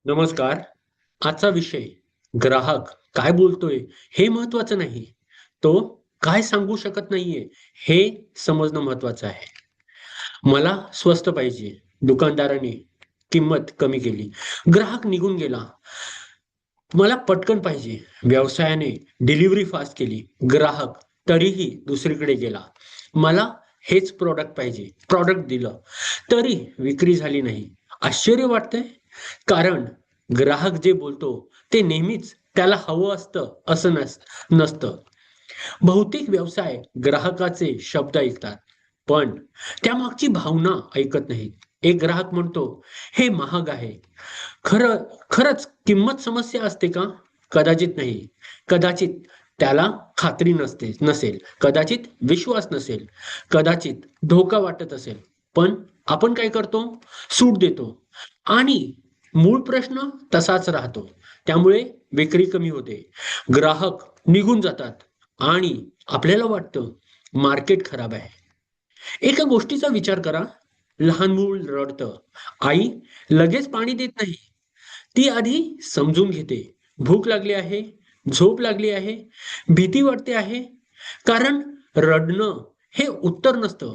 नमस्कार. आजचा विषय ग्राहक काय बोलतोय हे महत्वाचं नाही. तो काय सांगू शकत नाहीये हे समजणं महत्वाचं आहे. मला स्वस्त पाहिजे. दुकानदाराने किंमत कमी केली. ग्राहक निघून गेला. मला पटकन पाहिजे. व्यवसायाने डिलिव्हरी फास्ट केली. ग्राहक तरीही दुसरीकडे गेला. मला हेच प्रॉडक्ट पाहिजे. प्रॉडक्ट दिलं. तरी विक्री झाली नाही. आश्चर्य वाटतंय? कारण ग्राहक जे बोलतो ते नेहमीच त्याला हवं असतं असं नसतं. बहुतेक व्यवसाय ग्राहकाचे शब्द ऐकतात, पण त्यामागची भावना ऐकत नाहीत. एक ग्राहक म्हणतो, "हे महाग आहे." खरं खरंच किंमत समस्या असते का? कदाचित नाही. कदाचित त्याला खात्री नसेल. कदाचित विश्वास नसेल. कदाचित धोका वाटत असेल. पण आपण काय करतो? सूट देतो आणि मूळ प्रश्न तसाच राहतो. त्यामुळे विक्री कमी होते. ग्राहक निघून जातात आणि आपल्याला वाटतं मार्केट खराब आहे. एका गोष्टीचा विचार करा. लहान मूल रडतं. आई लगेच पाणी देत नाही. ती आधी समजून घेते. भूक लागली आहे, झोप लागली आहे, भीती वाटते आहे. कारण रडणं हे उत्तर नसतं.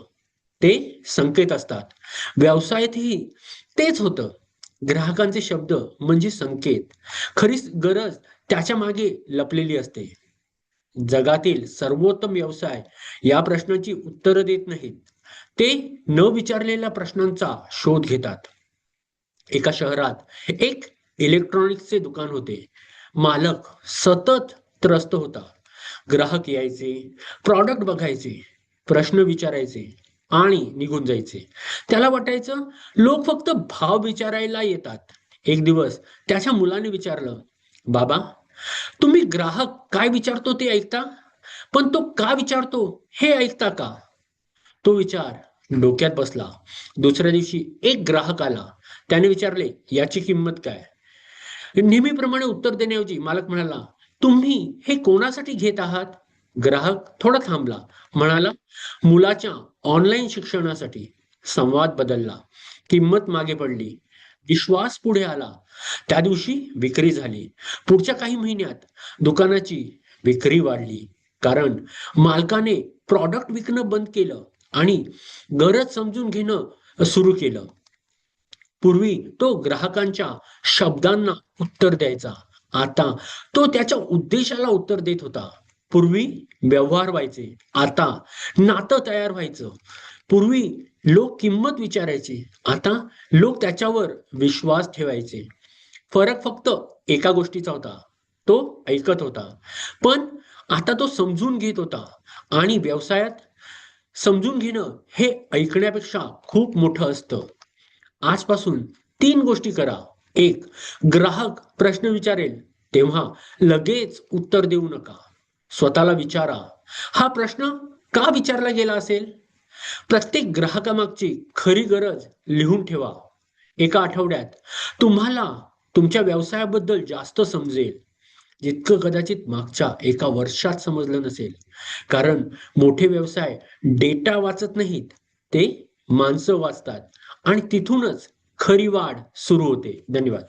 ते संकेत असतात. व्यवसायातही तेच होतं. ग्राहकांचे शब्द म्हणजे संकेत. खरी गरज त्याच्या मागे लपलेली असते. जगातील सर्वोत्तम व्यवसाय या प्रश्नाची उत्तरं देत नाहीत. ते न विचारलेल्या प्रश्नांचा शोध घेतात. एका शहरात एक इलेक्ट्रॉनिक्सचे दुकान होते. मालक सतत त्रस्त होता. ग्राहक यायचे, प्रॉडक्ट बघायचे, प्रश्न विचारायचे आणि निघून जायचे. त्याला वाटायचं लोक फक्त भाव विचारायला येतात. एक दिवस त्याच्या मुलाने विचारलं, "बाबा, तुम्ही ग्राहक काय विचारतो ते ऐकता? पण तो का विचारतो हे ऐकता का?" तो विचार डोक्यात बसला. दुसऱ्या दिवशी एक ग्राहक आला. त्याने विचारले, "याची किंमत काय?" नेहमीप्रमाणे उत्तर देण्याऐवजी मालक म्हणाला, "तुम्ही हे कोणासाठी घेत आहात?" ग्राहक थोडा थांबला. म्हणाला, "मुलाच्या ऑनलाईन शिक्षणासाठी." संवाद बदलला. किंमत मागे पडली. विश्वास पुढे आला. त्या दिवशी विक्री झाली. पुढच्या काही महिन्यात दुकानाची विक्री वाढली. कारण मालकाने प्रॉडक्ट विकणं बंद केलं आणि गरज समजून घेणं सुरू केलं. पूर्वी तो ग्राहकांच्या शब्दांना उत्तर द्यायचा. आता तो त्याच्या उद्देशाला उत्तर देत होता. पूर्वी व्यवहार व्हायचे. आता नातं तयार व्हायचं. पूर्वी लोक किंमत विचारायचे. आता लोक त्याच्यावर विश्वास ठेवायचे. फरक फक्त एका गोष्टीचा होता. तो ऐकत होता. पण आता तो समजून घेत होता आणि व्यवसायात समजून घेणं हे ऐकण्यापेक्षा खूप मोठं असतं. आजपासून 3 गोष्टी करा. एक, ग्राहक प्रश्न विचारेल तेव्हा लगेच उत्तर देऊ नका. स्वतःला विचारा, हा प्रश्न का विचारला गेला असेल? प्रत्येक ग्राहकामागची खरी गरज लिहून ठेवा. एका आठवड्यात तुम्हाला तुमच्या व्यवसायाबद्दल जास्त समजेल, जितकं कदाचित मागच्या एका वर्षात समजलं नसेल. कारण मोठे व्यवसाय डेटा वाचत नाहीत, ते माणसं वाचतात आणि तिथूनच खरी वाढ सुरू होते. धन्यवाद.